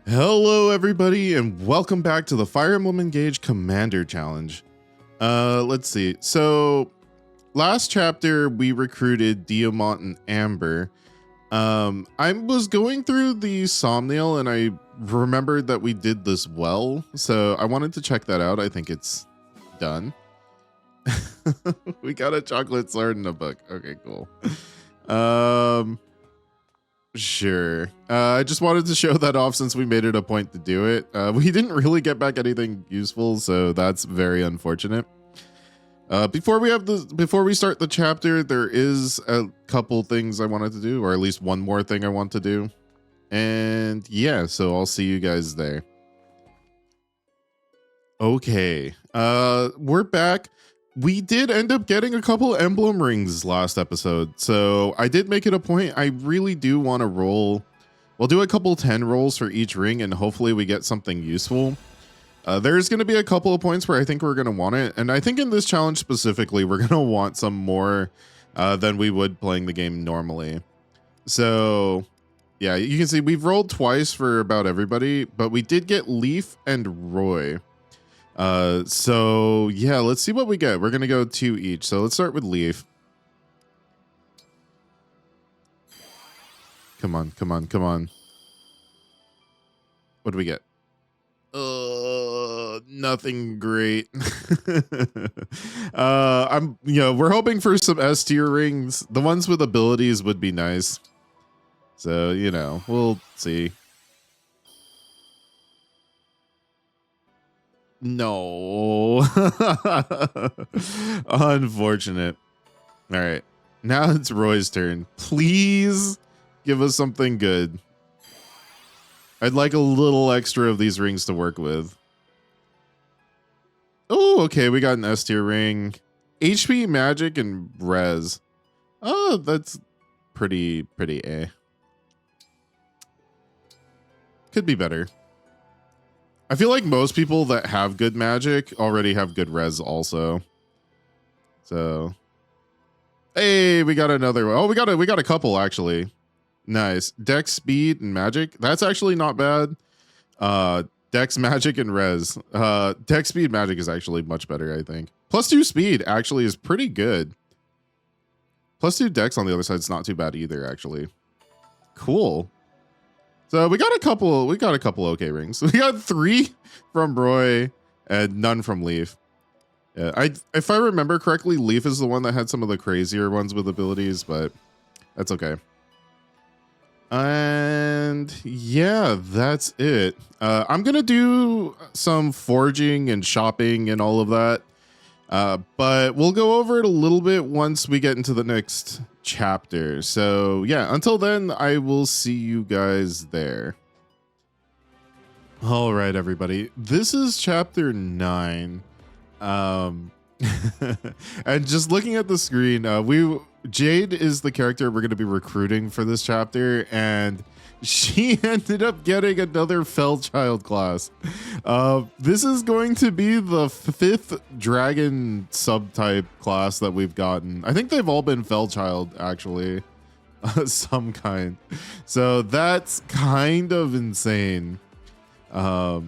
Hello everybody and welcome back to the Fire Emblem Engage Commander Challenge. Let's see. So last chapter we recruited Diamant and Amber. I was going through the Somniel and I remembered that we did this well. So I wanted to check that out. I think it's done. We got a chocolate sword in a book. Okay, cool. Sure. I just wanted to show that off since we made it a point to do it. We didn't really get back anything useful, so that's very unfortunate. Before we start the chapter, there is a couple things I wanted to do, or at least one more thing I want to do. And yeah, so I'll see you guys there. Okay. We're back. We did end up getting a couple emblem rings last episode, so I did make it a point. I really do want to roll. We'll do a couple 10 rolls for each ring, and hopefully we get something useful. There's going to be a couple of points where I think we're going to want it, and I think in this challenge specifically, we're going to want some more than we would playing the game normally. So yeah, you can see we've rolled twice for about everybody, but we did get Leaf and Roy. So yeah, let's see what we get. We're gonna go 2 each. So let's start with Leaf. Come on, come on, come on. What do we get? Nothing great. We're hoping for some S tier rings. The ones with abilities would be nice. So, we'll see. No. Unfortunate. All right. Now it's Roy's turn. Please give us something good. I'd like a little extra of these rings to work with. Oh, okay. We got an S tier ring. HP, magic, and res. Oh, that's pretty eh. Could be better. I feel like most people that have good magic already have good res also. So, hey, we got another one. Oh, we got a couple actually. Nice. Dex, speed, and magic. That's actually not bad. Dex, magic, and res. Dex, speed, magic is actually much better, I think. +2 speed actually is pretty good. +2 dex on the other side is not too bad either, actually. Cool. So we got a couple okay rings. We got 3 from Roy and none from Leaf. Yeah, if I remember correctly, Leaf is the one that had some of the crazier ones with abilities, but that's okay. And yeah, that's it. I'm gonna do some forging and shopping and all of that. But we'll go over it a little bit once we get into the next chapter. So yeah, until then, I will see you guys there. All right, everybody, this is chapter 9. And just looking at the screen, Jade is the character we're going to be recruiting for this chapter, and she ended up getting another Fellchild class. This is going to be the 5th dragon subtype class that we've gotten. I think they've all been Fellchild, actually. Some kind. So that's kind of insane. So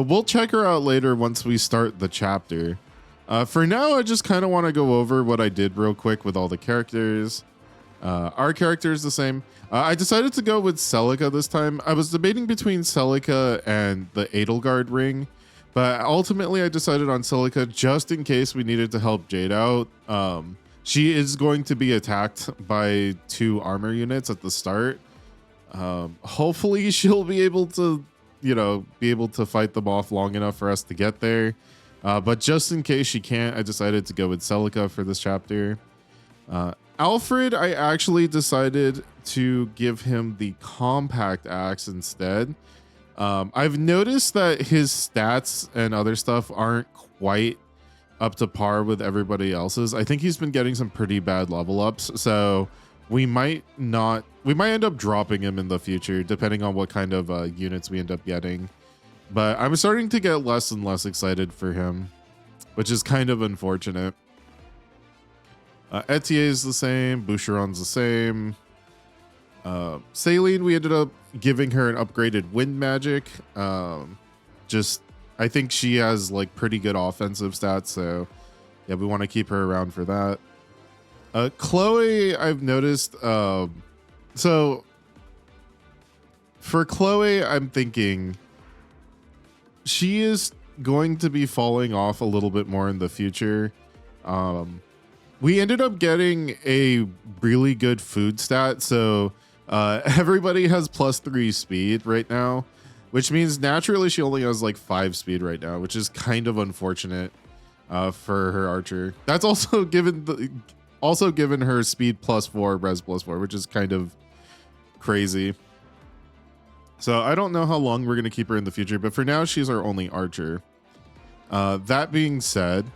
we'll check her out later once we start the chapter. For now, I just kind of want to go over what I did real quick with all the characters. Our character is the same. I decided to go with Celica this time. I was debating between Celica and the Edelgard ring, but ultimately I decided on Celica just in case we needed to help Jade out. She is going to be attacked by 2 armor units at the start. Hopefully she'll be able to, fight them off long enough for us to get there. But just in case she can't, I decided to go with Celica for this chapter. Alfred, I actually decided to give him the compact axe instead. I've noticed that his stats and other stuff aren't quite up to par with everybody else's. I think he's been getting some pretty bad level ups, so we might end up dropping him in the future, depending on what kind of units we end up getting. But I'm starting to get less and less excited for him, which is kind of unfortunate. Etier is the same. Boucheron's the same. Saline, we ended up giving her an upgraded wind magic. Just, I think she has like pretty good offensive stats, so yeah, we want to keep her around for that. Chloe, I've noticed, so for Chloe, I'm thinking she is going to be falling off a little bit more in the future. We ended up getting a really good food stat, so everybody has +3 speed right now, which means naturally she only has like 5 speed right now, which is kind of unfortunate for her archer. That's also given her speed +4, res +4, which is kind of crazy. So I don't know how long we're going to keep her in the future, but for now she's our only archer. That being said,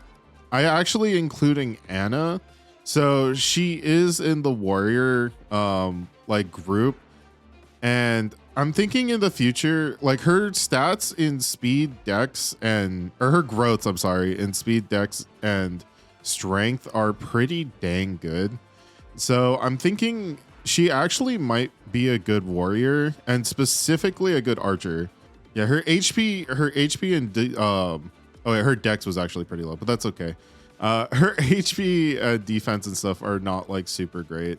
I actually including Anna, so she is in the warrior like group, and I'm thinking in the future, like her stats in speed, dex, or her growths, I'm sorry, in speed, dex, and strength are pretty dang good. So I'm thinking she actually might be a good warrior and specifically a good archer. Yeah, her HP and oh yeah, her dex was actually pretty low, but that's okay. Her HP, defense and stuff are not like super great,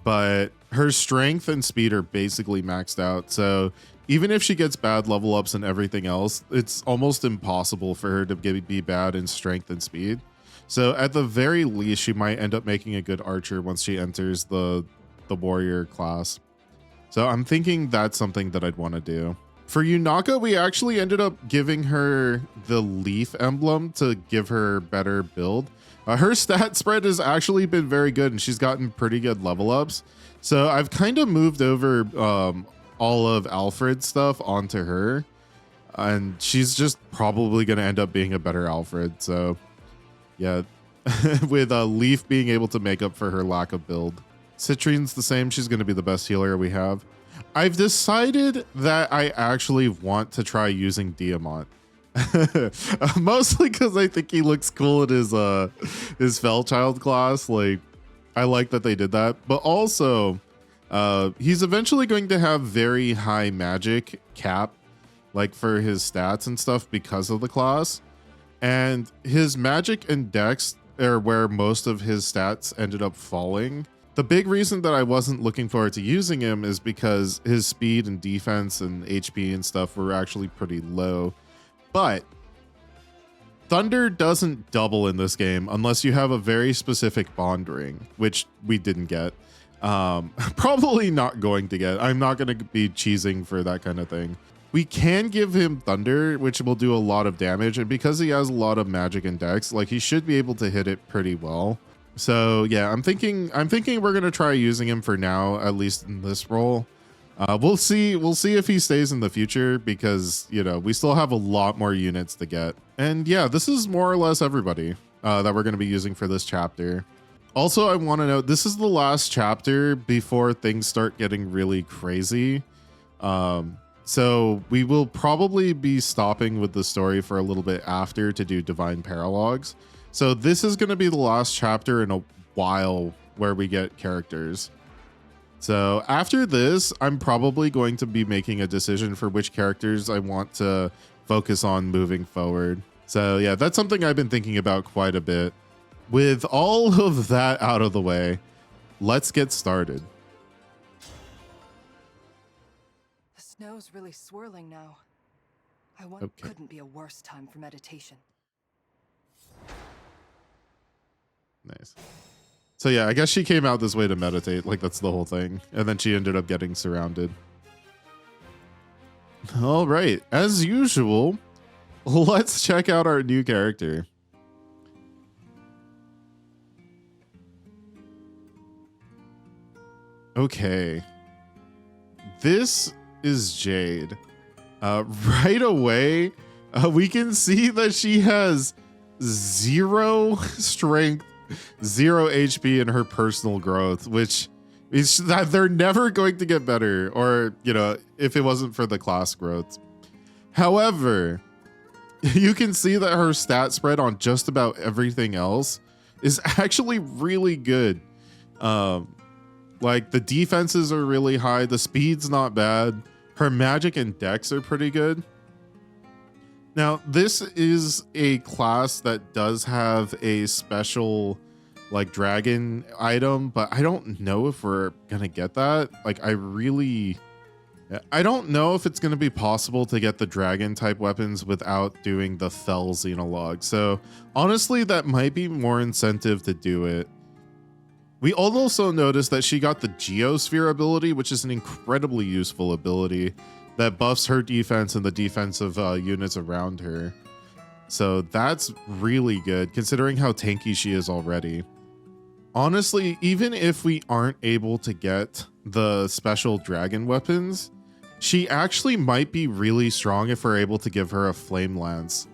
but her strength and speed are basically maxed out. So even if she gets bad level ups and everything else, it's almost impossible for her to be bad in strength and speed. So at the very least, she might end up making a good archer once she enters the warrior class. So I'm thinking that's something that I'd want to do. For Yunaka, we actually ended up giving her the leaf emblem to give her better build. Her stat spread has actually been very good, and she's gotten pretty good level ups. So I've kind of moved over all of Alfred's stuff onto her, and she's just probably going to end up being a better Alfred. So yeah, with Leaf being able to make up for her lack of build. Citrine's the same. She's going to be the best healer we have. I've decided that I actually want to try using Diamant. Mostly because I think he looks cool in his Fellchild class. Like, I like that they did that. But also, he's eventually going to have very high magic cap, like for his stats and stuff because of the class. And his magic and dex are where most of his stats ended up falling. The big reason that I wasn't looking forward to using him is because his speed and defense and HP and stuff were actually pretty low. But Thunder doesn't double in this game unless you have a very specific bond ring, which we didn't get. Probably not going to get. I'm not going to be cheesing for that kind of thing. We can give him Thunder, which will do a lot of damage, and because he has a lot of magic and dex, like, he should be able to hit it pretty well. So yeah, I'm thinking we're gonna try using him for now, at least in this role. We'll see if he stays in the future, because, you know, we still have a lot more units to get. And yeah, this is more or less everybody that we're gonna be using for this chapter. Also, I want to note, this is the last chapter before things start getting really crazy. So we will probably be stopping with the story for a little bit after to do Divine Paralogs. So this is going to be the last chapter in a while where we get characters. So after this, I'm probably going to be making a decision for which characters I want to focus on moving forward. So yeah, that's something I've been thinking about quite a bit. With all of that out of the way, let's get started. The snow's really swirling now. Couldn't be a worse time for meditation. Nice. So yeah, I guess she came out this way to meditate, like that's the whole thing. And then she ended up getting surrounded. All right, as usual, let's check out our new character. Okay. This is Jade. Right away, we can see that she has 0 strength, 0 HP in her personal growth, which is that they're never going to get better, or, you know, if it wasn't for the class growth. However, you can see that her stat spread on just about everything else is actually really good. Like, the defenses are really high. The speed's not bad. Her magic and dex are pretty good. Now, this is a class that does have a special, like, dragon item, but I don't know if we're gonna get that. Like, I don't know if it's going to be possible to get the dragon type weapons without doing the Fel Xenologue. So honestly, that might be more incentive to do it. We also noticed that she got the Geosphere ability, which is an incredibly useful ability that buffs her defense and the defense of units around her. So that's really good considering how tanky she is already. Honestly, even if we aren't able to get the special dragon weapons, she actually might be really strong if we're able to give her a flame lance.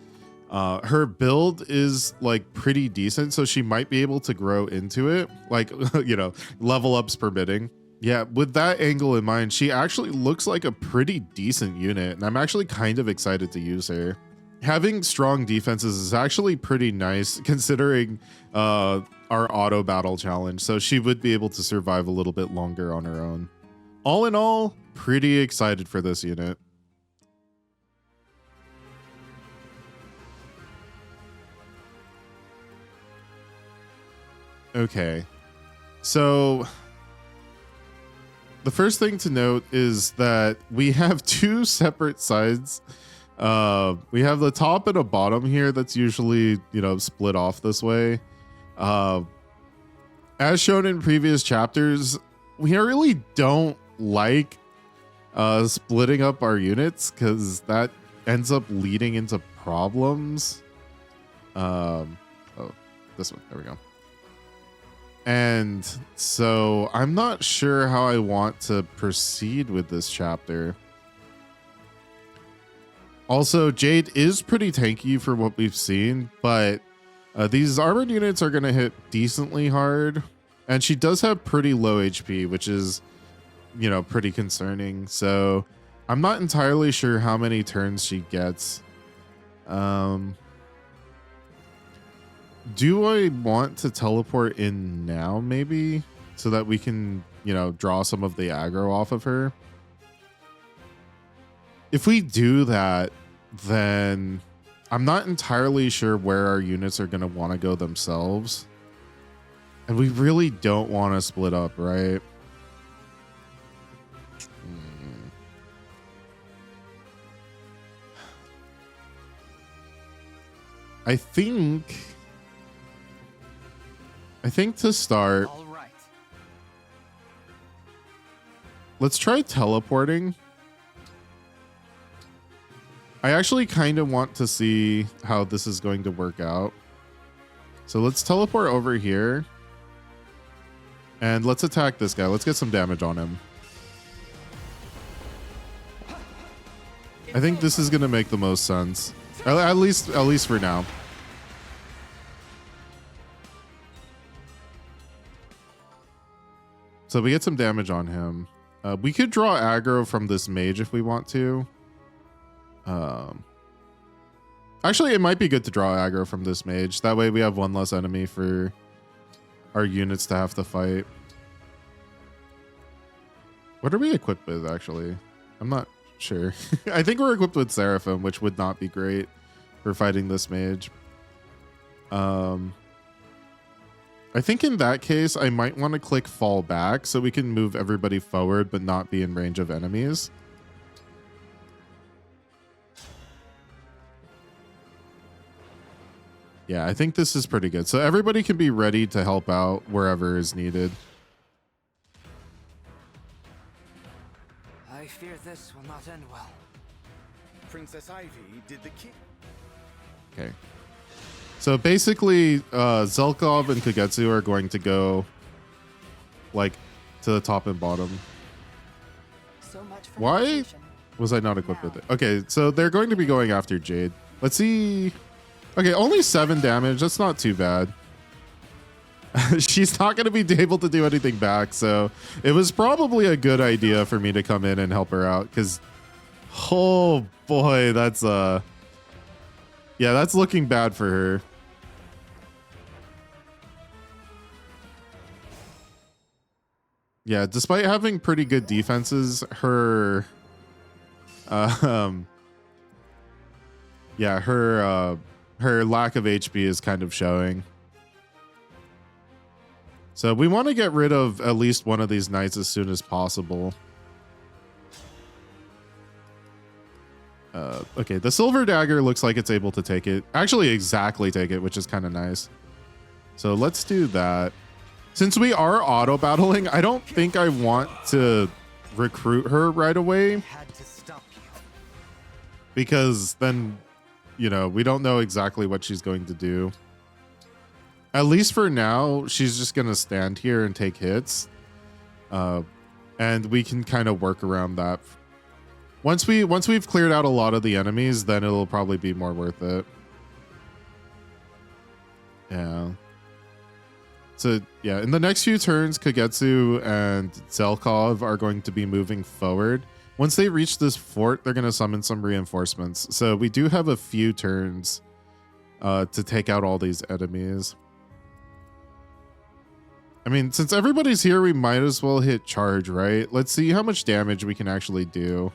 Her build is like pretty decent, so she might be able to grow into it, like, you know, level ups permitting. Yeah, with that angle in mind, she actually looks like a pretty decent unit, and I'm actually kind of excited to use her. Having strong defenses is actually pretty nice considering our auto battle challenge, so she would be able to survive a little bit longer on her own. All in all, pretty excited for this unit. Okay, so the first thing to note is that we have two separate sides. We have the top and a bottom here that's usually, you know, split off this way. As shown in previous chapters, we really don't like splitting up our units because that ends up leading into problems. Oh, this one, there we go. And so I'm not sure how I want to proceed with this chapter. Also, Jade is pretty tanky for what we've seen, but these armored units are going to hit decently hard. And she does have pretty low HP, which is, you know, pretty concerning. So I'm not entirely sure how many turns she gets. Do I want to teleport in now, maybe, so that we can, you know, draw some of the aggro off of her? If we do that, then I'm not entirely sure where our units are going to want to go themselves. And we really don't want to split up, right? I think to start, All right. let's try teleporting. I actually kind of want to see how this is going to work out. So let's teleport over here. And let's attack this guy. Let's get some damage on him. I think this is going to make the most sense. At least for now. So we get some damage on him. We could draw aggro from this mage if we want to. Actually, it might be good to draw aggro from this mage. That way we have one less enemy for our units to have to fight. What are we equipped with, actually? I'm not sure. I think we're equipped with Seraphim, which would not be great for fighting this mage. I think in that case, I might want to click fall back so we can move everybody forward but not be in range of enemies. Yeah, I think this is pretty good. So everybody can be ready to help out wherever is needed. I fear this will not end well. Princess Ivy did the king. Okay. So basically, Zelkov and Kagetsu are going to go like to the top and bottom. So much for Why meditation. was I not equipped with it? Okay, so they're going to be going after Jade. Let's see. Okay, only 7 damage. That's not too bad. She's not going to be able to do anything back, so it was probably a good idea for me to come in and help her out because, oh boy, that's yeah, that's looking bad for her. Yeah, despite having pretty good defenses, her yeah, her lack of HP is kind of showing. So we want to get rid of at least one of these knights as soon as possible. Okay, the silver dagger looks like it's able to take it. Actually, exactly take it, which is kind of nice. So let's do that. Since we are auto battling, I don't think I want to recruit her right away. Because then, you know, we don't know exactly what she's going to do. At least for now, she's just going to stand here and take hits. And we can kind of work around that. Once we've cleared out a lot of the enemies, then it'll probably be more worth it. Yeah. So yeah, in the next few turns, Kagetsu and Zelkov are going to be moving forward. Once they reach this fort, they're going to summon some reinforcements. So we do have a few turns to take out all these enemies. I mean, since everybody's here, we might as well hit charge, right? Let's see how much damage we can actually do.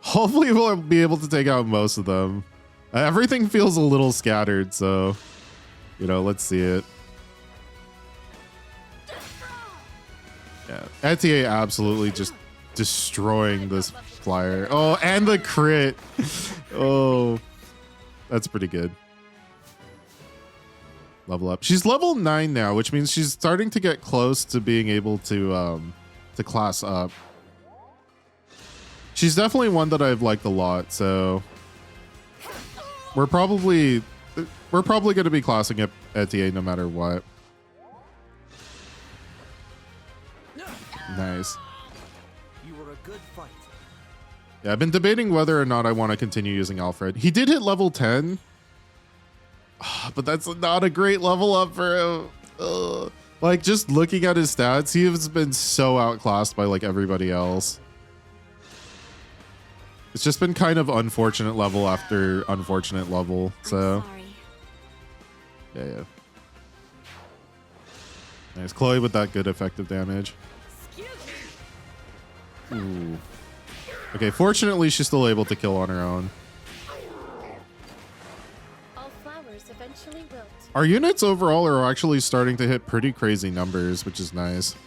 Hopefully we'll be able to take out most of them. Everything feels a little scattered, so, you know, let's see it. Yeah, Etier absolutely just destroying this flyer. Oh, and the crit. Oh, that's pretty good. Level up. She's level 9 now, which means she's starting to get close to being able to class up. She's definitely one that I've liked a lot, so we're probably going to be classing up Etier no matter what. Nice. You were a good fight. Yeah, I've been debating whether or not I want to continue using Alfred. He did hit level 10, but that's not a great level up for him. Like, just looking at his stats, he has been so outclassed by like everybody else. It's just been kind of unfortunate level after unfortunate level. So yeah. Nice. Chloe with that good effective damage. Ooh. Okay, fortunately she's still able to kill on her own. All flowers eventually wilt. Our units overall are actually starting to hit pretty crazy numbers, which is nice.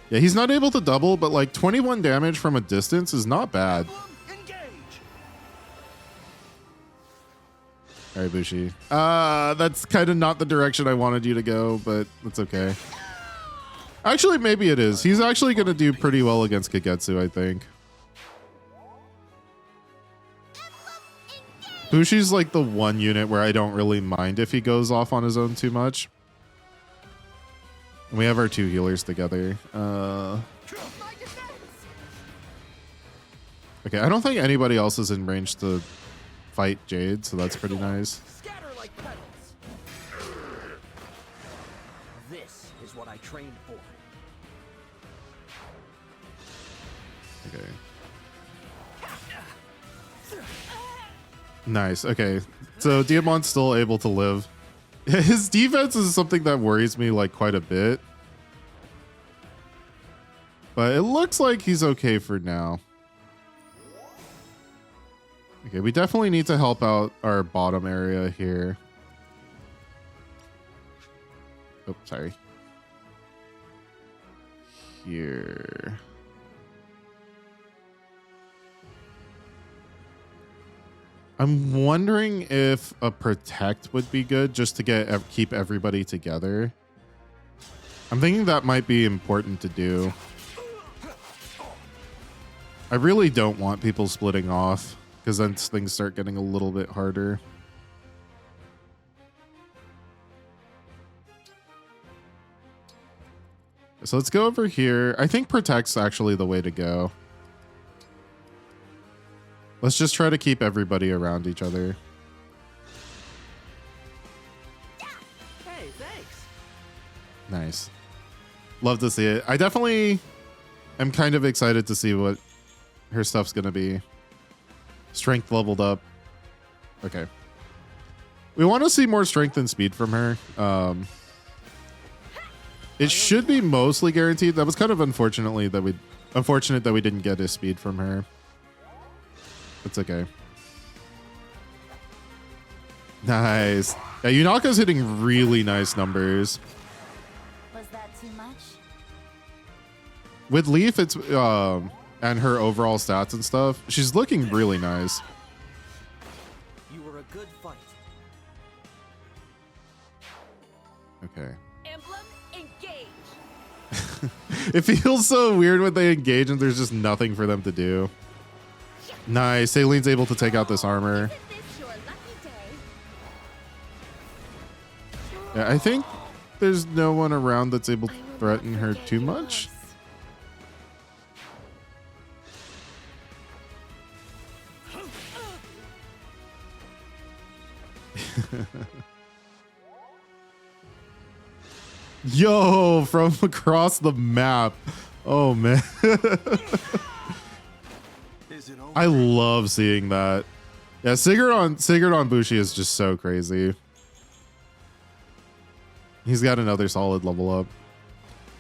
Yeah, he's not able to double, but like 21 damage from a distance is not bad. All right, Bushi. That's kind of not the direction I wanted you to go, but that's okay. Actually, maybe it is. He's actually going to do pretty well against Kagetsu, I think. Bushi's like the one unit where I don't really mind if he goes off on his own too much. And we have our two healers together. Okay, I don't think anybody else is in range to fight Jade, so that's pretty nice. Scatter like petals. This is what I trained for. Okay. Nice. Okay. So Diamant's still able to live. His defense is something that worries me like quite a bit. But it looks like he's okay for now. Okay, we definitely need to help out our bottom area here. Oh, sorry. Here. I'm wondering if a protect would be good just to keep everybody together. I'm thinking that might be important to do. I really don't want people splitting off because then things start getting a little bit harder. So let's go over here. I think protect's actually the way to go. Let's just try to keep everybody around each other. Hey, thanks. Nice. Love to see it. I definitely am kind of excited to see what her stuff's going to be. Strength leveled up. Okay. We want to see more strength and speed from her. It should be mostly guaranteed. That was kind of unfortunate that we didn't get his speed from her. It's okay. Nice. Yeah, Yunaka's hitting really nice numbers. Was that too much? With Leaf, it's and her overall stats and stuff, she's looking really nice. You were a good fight. Okay. Emblem Engage. It feels so weird when they engage and there's just nothing for them to do. Nice. Saline's able to take out this armor. Isn't this your lucky day? Yeah, I think there's no one around that's able to I will threaten not her forget too your much. loss. Yo, from across the map. Oh man. Is it over? I love seeing that. Yeah, Sigurd on Bushi is just so crazy. He's got another solid level up.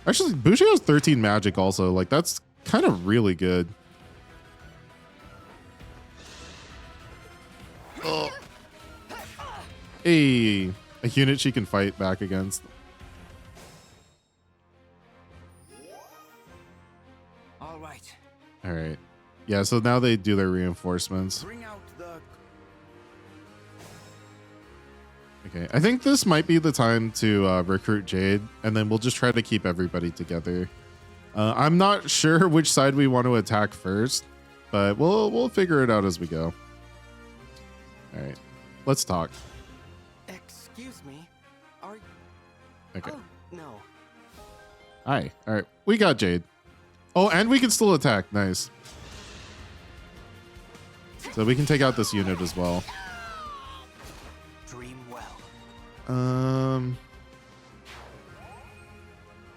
Actually, Bushi has 13 magic also. Like, that's kind of really good. Oh. Hey, a unit she can fight back against. All right. All right. Yeah, so now they do their reinforcements. Bring out the. Okay, I think this might be the time to recruit Jade, and then we'll just try to keep everybody together. I'm not sure which side we want to attack first, but we'll figure it out as we go. All right, let's talk. Excuse me. Are Okay. Oh, no. Hi. All right, we got Jade. Oh, and we can still attack. Nice. So we can take out this unit as well. Dream well.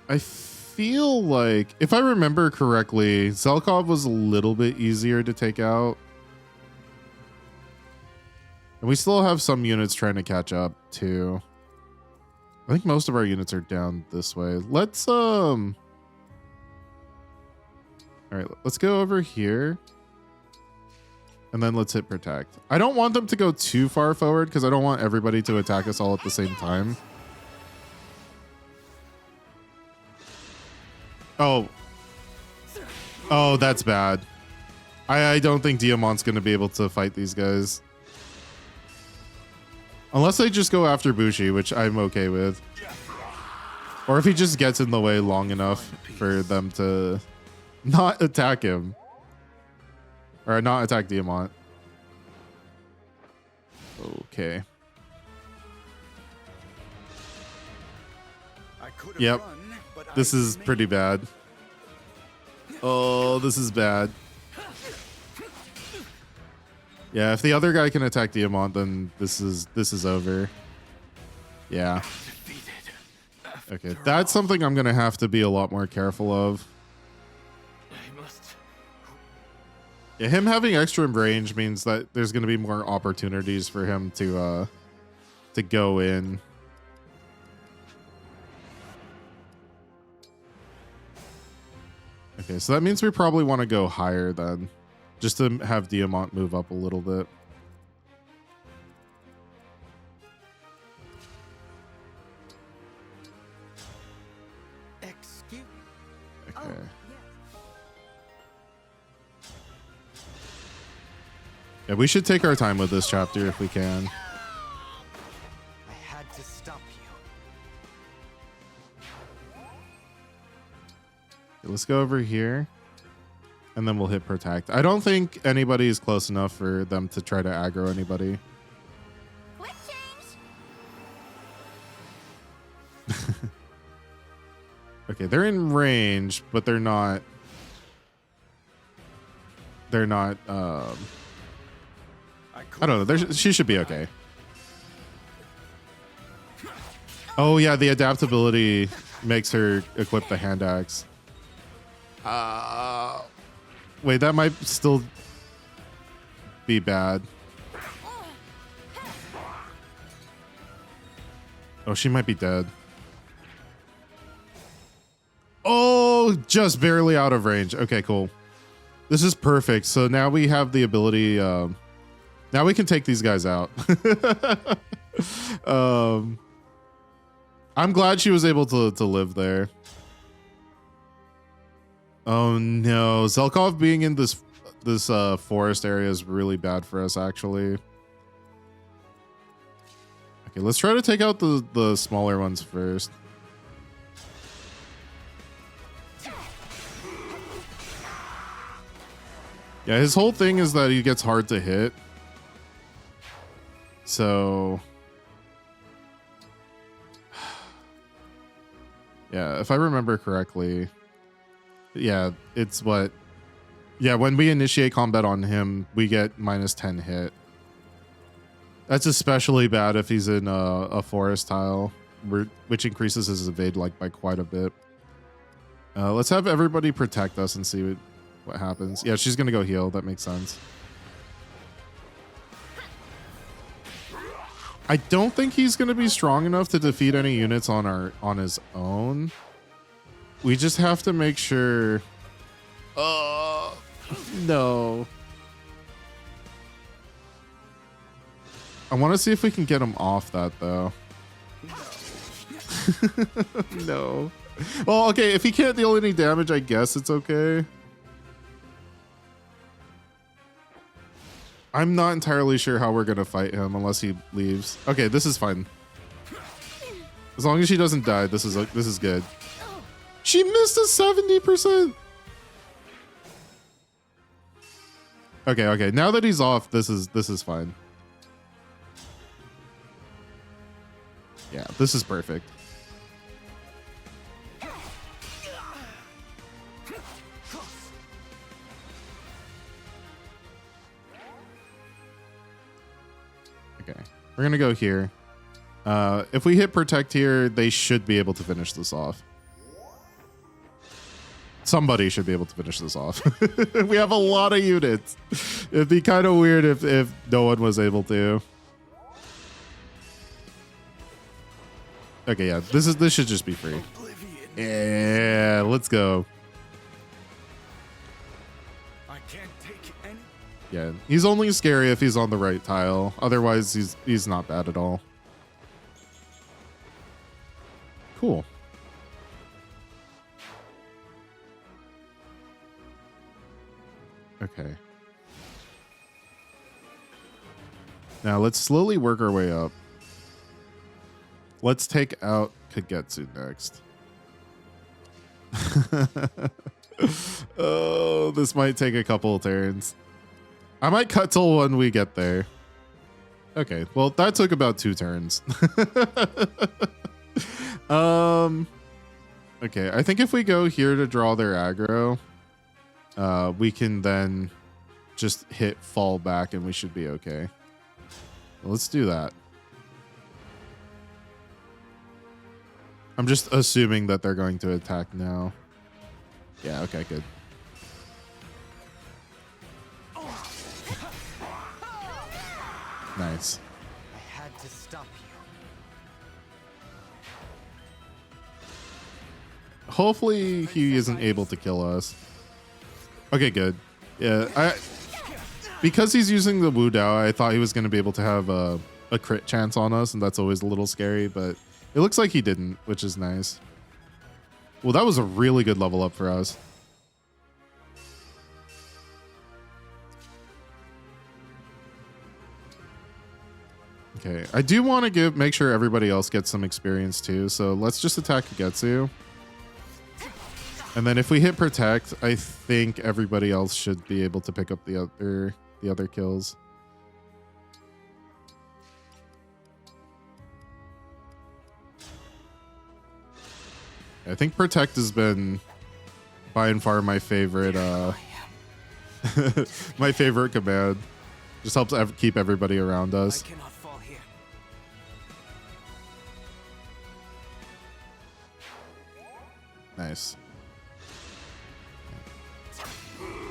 I feel like, if I remember correctly, Zelkov was a little bit easier to take out. And we still have some units trying to catch up too. I think most of our units are down this way. Let's all right, let's go over here. And then let's hit protect. I don't want them to go too far forward because I don't want everybody to attack us all at the same time. Oh. Oh, that's bad. I don't think Diamant's going to be able to fight these guys. Unless they just go after Bushi, which I'm okay with. Or if he just gets in the way long enough for them to not attack him. Or not attack Diamant. Okay. I could have Yep. run, but This I is pretty bad. Oh, this is bad. Yeah, if the other guy can attack Diamant, then this is over. Yeah. Okay, that's something I'm gonna have to be a lot more careful of. I must. Yeah, him having extra range means that there's gonna be more opportunities for him to go in. Okay, so that means we probably want to go higher then, just to have Diamant move up a little bit. Excuse. Okay. Yeah, we should take our time with this chapter if we can. I had to stop you. Okay, let's go over here. And then we'll hit protect. I don't think anybody is close enough for them to try to aggro anybody. Quick change. Okay, they're in range, but they're not. They're not. I don't know. She should be okay. Oh yeah, the adaptability makes her equip the hand axe. Wait, that might still be bad. Oh, she might be dead. Oh, just barely out of range. Okay, cool. This is perfect. So now we have the ability. Now we can take these guys out. I'm glad she was able to live there. Oh no, Zelkov being in this forest area is really bad for us, actually. Okay, let's try to take out the smaller ones first. Yeah, his whole thing is that he gets hard to hit. So yeah, if I remember correctly, yeah, it's what, yeah, when we initiate combat on him, we get -10 hit. That's especially bad if he's in a forest tile, which increases his evade like by quite a bit. Let's have everybody protect us and see what happens. Yeah, she's gonna go heal. That makes sense. I don't think he's gonna be strong enough to defeat any units on his own. We just have to make sure. No. I want to see if we can get him off that though. No. Well, okay, if he can't deal any damage, I guess it's okay. I'm not entirely sure how we're gonna fight him unless he leaves. Okay, this is fine. As long as she doesn't die, this is good. She missed a 70%. Okay. Now that he's off, this is fine. Yeah, this is perfect. Okay, we're gonna go here. If we hit protect here, they should be able to finish this off. Somebody should be able to finish this off. We have a lot of units. It'd be kind of weird if no one was able to. Okay, yeah, this should just be free. Yeah, let's go. I can't take any. Yeah, he's only scary if he's on the right tile. Otherwise, he's not bad at all. Cool. Okay. Now let's slowly work our way up. Let's take out Kagetsu next. Oh, this might take a couple of turns. I might cut till when we get there. Okay, well, that took about 2 turns. Okay, I think if we go here to draw their aggro, we can then just hit fall back and we should be okay. Let's do that. I'm just assuming that they're going to attack now. Yeah, okay, good. Nice. I had to stop you. Hopefully he isn't able to kill us. Okay, good. Yeah, because he's using the Wu Dao, I thought he was going to be able to have a crit chance on us, and that's always a little scary, but it looks like he didn't, which is nice. Well, that was a really good level up for us. Okay, I do want to make sure everybody else gets some experience too, so let's just attack Kagetsu. And then if we hit protect, I think everybody else should be able to pick up the other kills. I think protect has been by and far my favorite my favorite command. Just helps keep everybody around us. I cannot fall here. Nice.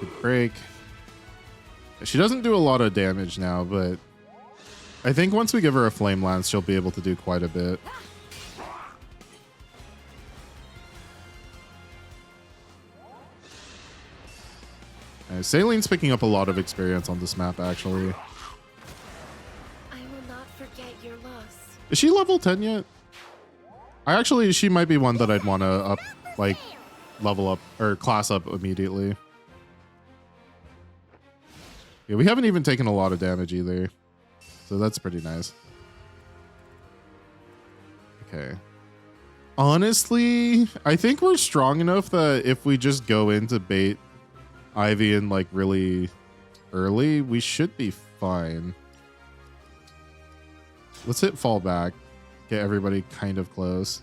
Good break. She doesn't do a lot of damage now, but I think once we give her a flame lance, she'll be able to do quite a bit. Saline's picking up a lot of experience on this map, actually. I will not forget your loss. Is she level 10 yet? She might be one that I'd want to up, like, level up or class up immediately. Yeah, we haven't even taken a lot of damage either. So that's pretty nice. Okay. Honestly, I think we're strong enough that if we just go into bait Ivy in like really early, we should be fine. Let's hit fall back. Get everybody kind of close.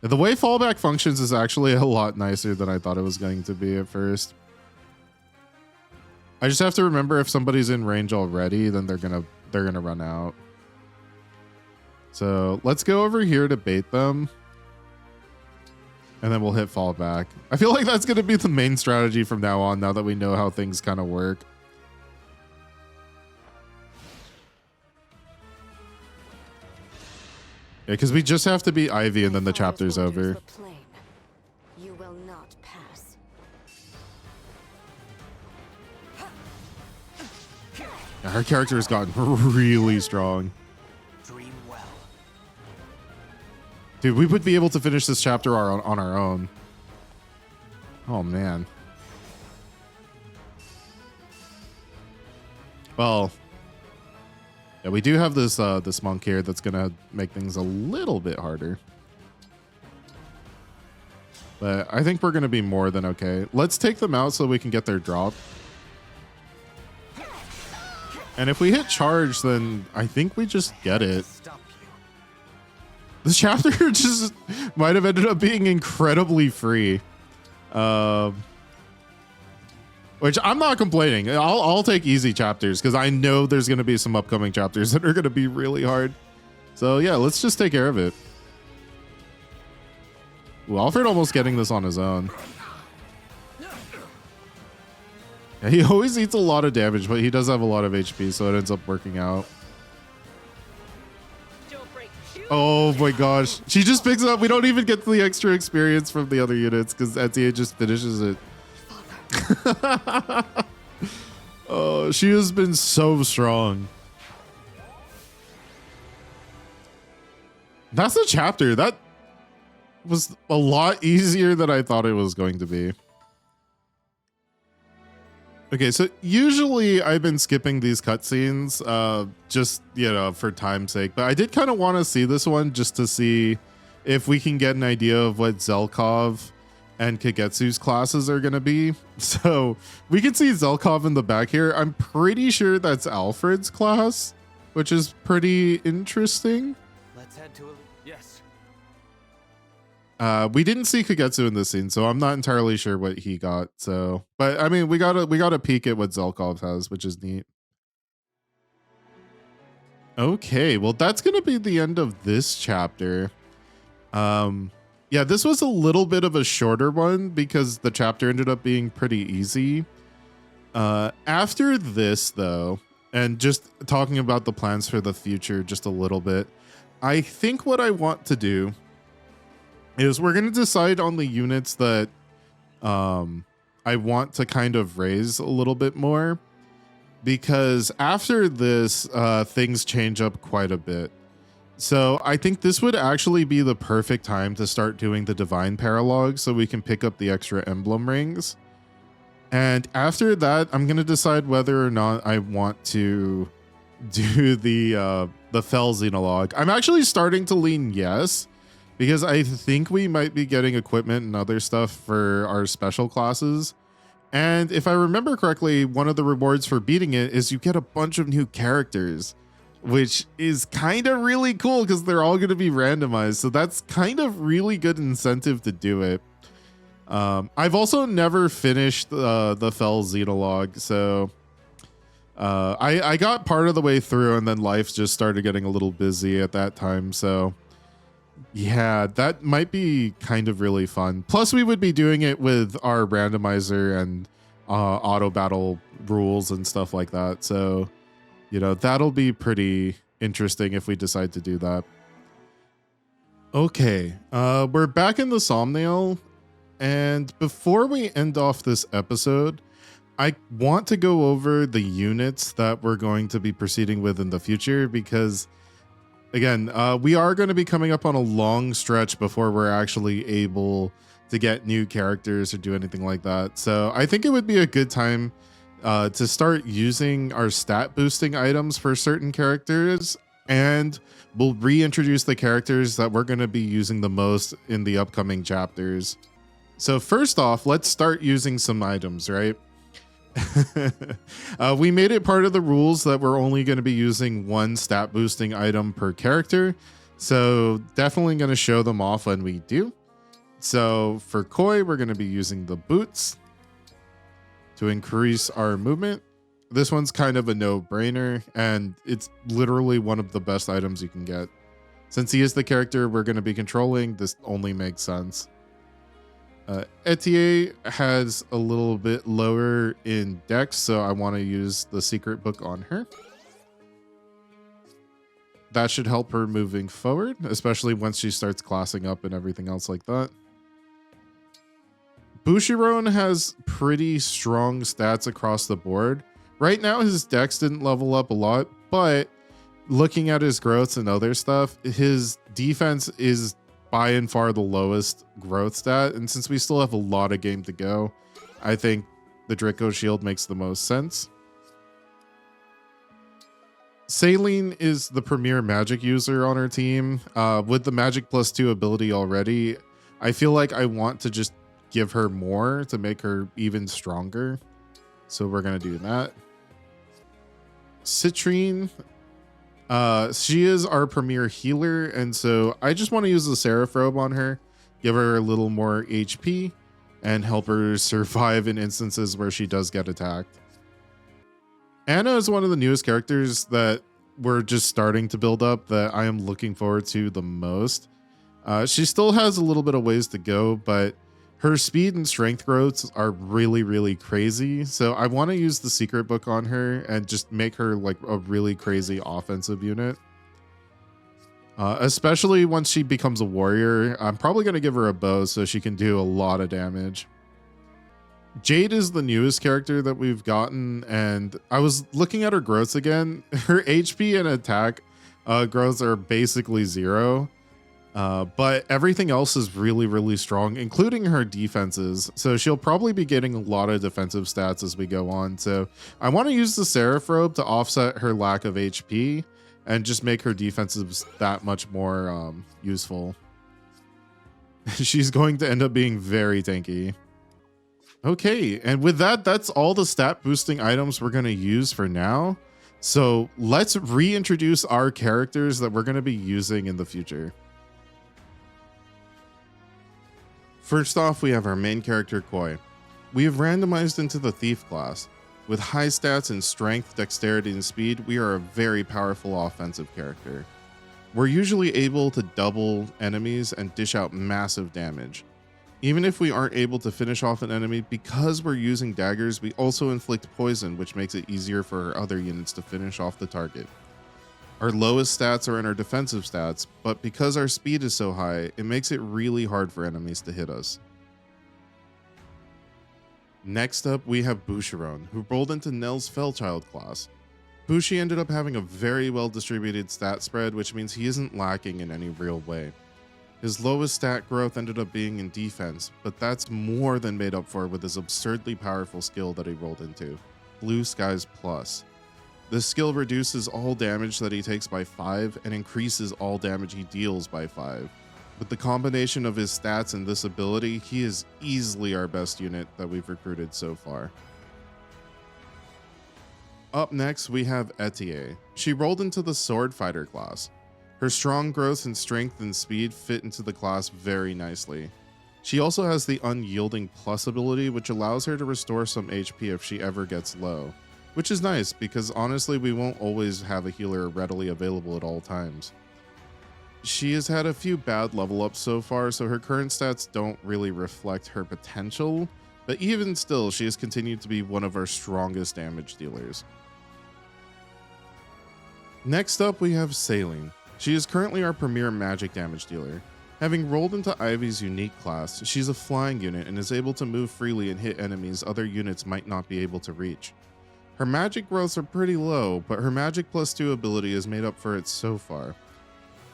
The way fallback functions is actually a lot nicer than I thought it was going to be at first. I just have to remember if somebody's in range already, then they're gonna run out. So let's go over here to bait them. And then we'll hit fallback. I feel like that's gonna be the main strategy from now on, now that we know how things kind of work. Yeah, because we just have to beat Ivy and then the chapter's over. You will not pass. Yeah, her character has gotten really strong. Dream well. Dude, we would be able to finish this chapter on our own. Oh, man. Well, yeah, we do have this this monk here that's gonna make things a little bit harder. But I think we're gonna be more than okay. Let's take them out so we can get their drop. And if we hit charge, then I think we just get it. Stop you. This chapter just might have ended up being incredibly free. Which I'm not complaining. I'll take easy chapters because I know there's going to be some upcoming chapters that are going to be really hard. So yeah, let's just take care of it. Ooh, Alfred almost getting this on his own. Yeah, he always eats a lot of damage, but he does have a lot of HP, so it ends up working out. Oh my gosh. She just picks it up. We don't even get the extra experience from the other units because Etia just finishes it. Oh, she has been so strong. That's the chapter. That was a lot easier than I thought it was going to be. Okay, so usually I've been skipping these cutscenes just, you know, for time's sake, but I did kind of want to see this one just to see if we can get an idea of what Zelkov and Kagetsu's classes are going to be. So we can see Zelkov in the back here. I'm pretty sure that's Alfred's class, which is pretty interesting. Let's head to a... Yes. We didn't see Kagetsu in this scene, so I'm not entirely sure what he got. So, but I mean, we got a peek at what Zelkov has, which is neat. Okay, well, that's going to be the end of this chapter. Yeah, this was a little bit of a shorter one because the chapter ended up being pretty easy. After this, though, and just talking about the plans for the future just a little bit, I think what I want to do is we're going to decide on the units that I want to kind of raise a little bit more, because after this, things change up quite a bit. So I think this would actually be the perfect time to start doing the Divine Paralog so we can pick up the extra emblem rings. And after that, I'm going to decide whether or not I want to do the Fel Xenologue. I'm actually starting to lean yes, because I think we might be getting equipment and other stuff for our special classes. And if I remember correctly, one of the rewards for beating it is you get a bunch of new characters, which is kind of really cool because they're all going to be randomized. So that's kind of really good incentive to do it. I've also never finished the Fel Xenologue, so I got part of the way through and then life just started getting a little busy at that time. So yeah, that might be kind of really fun. Plus we would be doing it with our randomizer and auto battle rules and stuff like that. So, you know, that'll be pretty interesting if we decide to do that. Okay, we're back in the Somnail. And before we end off this episode, I want to go over the units that we're going to be proceeding with in the future because, again, we are going to be coming up on a long stretch before we're actually able to get new characters or do anything like that. So I think it would be a good time to start using our stat boosting items for certain characters, and we'll reintroduce the characters that we're going to be using the most in the upcoming chapters. So first off, let's start using some items, right? We made it part of the rules that we're only going to be using one stat boosting item per character, so definitely going to show them off when we do. So for Koi, we're going to be using the boots to increase our movement. This one's kind of a no-brainer, and it's literally one of the best items you can get. Since he is the character we're going to be controlling, this only makes sense. Etier has a little bit lower in dex, so I want to use the secret book on her. That should help her moving forward, especially once she starts classing up and everything else like that. Bushiroad has pretty strong stats across the board. Right now, his dex didn't level up a lot, but looking at his growths and other stuff, his defense is by and far the lowest growth stat. And since we still have a lot of game to go, I think the Draco Shield makes the most sense. Saline is the premier magic user on our team. With the magic +2 ability already, I feel like I want to just give her more to make her even stronger. So we're going to do that. Citrine, she is our premier healer, and so I just want to use the Seraph Robe on her, give her a little more HP, and help her survive in instances where she does get attacked. Anna is one of the newest characters that we're just starting to build up that I am looking forward to the most. She still has a little bit of ways to go, but her speed and strength growths are really, really crazy. So I want to use the secret book on her and just make her like a really crazy offensive unit. Especially once she becomes a warrior, I'm probably going to give her a bow so she can do a lot of damage. Jade is the newest character that we've gotten, and I was looking at her growths again. Her HP and attack growths are basically 0. But everything else is really, really strong, including her defenses. So she'll probably be getting a lot of defensive stats as we go on. So I want to use the Seraph Robe to offset her lack of HP and just make her defenses that much more useful. She's going to end up being very tanky. Okay, and with that, that's all the stat boosting items we're going to use for now. So let's reintroduce our characters that we're going to be using in the future. First off, we have our main character, Koi. We have randomized into the Thief class. With high stats in strength, dexterity, and speed, we are a very powerful offensive character. We're usually able to double enemies and dish out massive damage. Even if we aren't able to finish off an enemy, because we're using daggers, we also inflict poison, which makes it easier for our other units to finish off the target. Our lowest stats are in our defensive stats, but because our speed is so high, it makes it really hard for enemies to hit us. Next up, we have Bushiroad, who rolled into Nell's Fellchild class. Bushi ended up having a very well distributed stat spread, which means he isn't lacking in any real way. His lowest stat growth ended up being in defense, but that's more than made up for with his absurdly powerful skill that he rolled into, Blue Skies Plus. This skill reduces all damage that he takes by 5 and increases all damage he deals by 5. With the combination of his stats and this ability, he is easily our best unit that we've recruited so far. Up next, we have Etier. She rolled into the Sword Fighter class. Her strong growth in strength and speed fit into the class very nicely. She also has the Unyielding Plus ability, which allows her to restore some HP if she ever gets low. Which is nice, because honestly, we won't always have a healer readily available at all times. She has had a few bad level ups so far, so her current stats don't really reflect her potential, but even still, she has continued to be one of our strongest damage dealers. Next up, we have Saline. She is currently our premier magic damage dealer. Having rolled into Ivy's unique class, she's a flying unit and is able to move freely and hit enemies other units might not be able to reach. Her magic growths are pretty low, but her magic +2 ability has made up for it so far.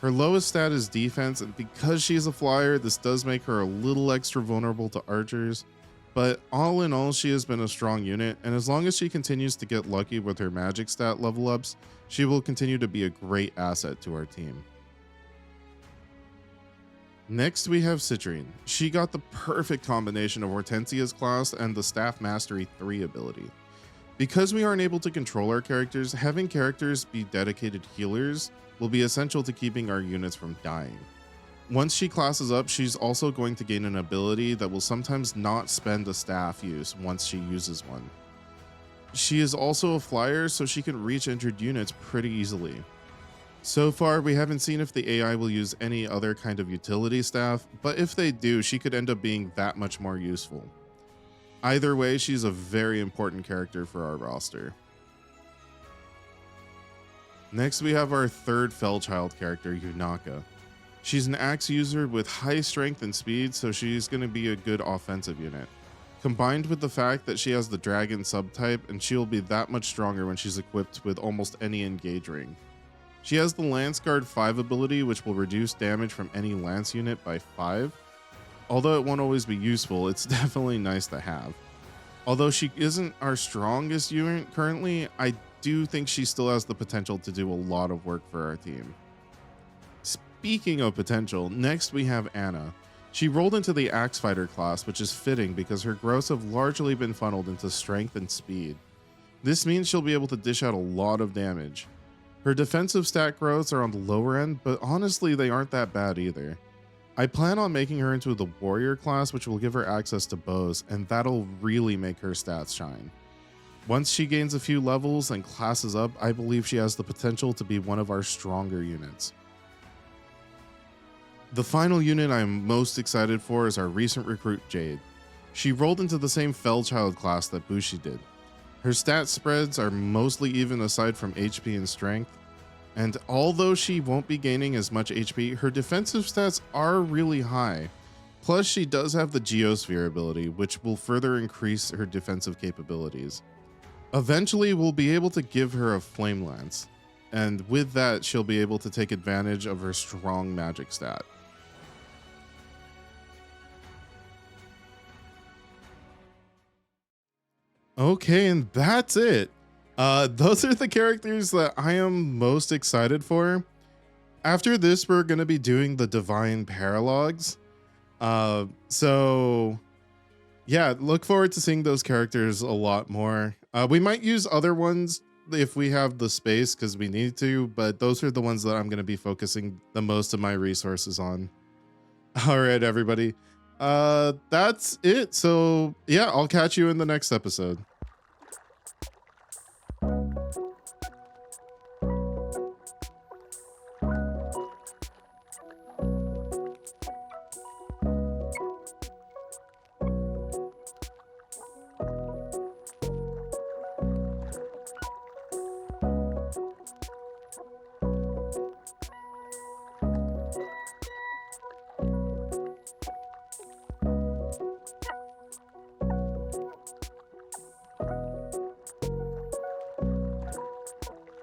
Her lowest stat is defense, and because she's a flyer, this does make her a little extra vulnerable to archers, but all in all, she has been a strong unit, and as long as she continues to get lucky with her magic stat level ups, she will continue to be a great asset to our team. Next, we have Citrine. She got the perfect combination of Hortensia's class and the Staff Mastery 3 ability. Because we aren't able to control our characters, having characters be dedicated healers will be essential to keeping our units from dying. Once she classes up, she's also going to gain an ability that will sometimes not spend a staff use once she uses one. She is also a flyer, so she can reach injured units pretty easily. So far, we haven't seen if the AI will use any other kind of utility staff, but if they do, she could end up being that much more useful. Either way, she's a very important character for our roster. Next, we have our third Fellchild character, Yunaka. She's an axe user with high strength and speed, so she's going to be a good offensive unit. Combined with the fact that she has the dragon subtype, and she'll be that much stronger when she's equipped with almost any engage ring. She has the Lance Guard 5 ability, which will reduce damage from any lance unit by 5. Although it won't always be useful, it's definitely nice to have. Although she isn't our strongest unit currently, I do think she still has the potential to do a lot of work for our team. Speaking of potential, next we have Anna. She rolled into the Axe Fighter class, which is fitting because her growths have largely been funneled into strength and speed. This means she'll be able to dish out a lot of damage. Her defensive stat growths are on the lower end, but honestly they aren't that bad either. I plan on making her into the warrior class, which will give her access to bows, and that'll really make her stats shine. Once she gains a few levels and classes up, I believe she has the potential to be one of our stronger units. The final unit I'm most excited for is our recent recruit Jade. She rolled into the same Fellchild class that Bushi did. Her stat spreads are mostly even aside from HP and strength, and although she won't be gaining as much HP, her defensive stats are really high. Plus, she does have the Geosphere ability, which will further increase her defensive capabilities. Eventually, we'll be able to give her a Flame Lance, and with that, she'll be able to take advantage of her strong magic stat. Okay, and that's it. Those are the characters that I am most excited for. After this, we're going to be doing the Divine Paralogs. So yeah, look forward to seeing those characters a lot more. We might use other ones if we have the space because we need to, but those are the ones that I'm going to be focusing the most of my resources on. All right, everybody. That's it. So yeah, I'll catch you in the next episode.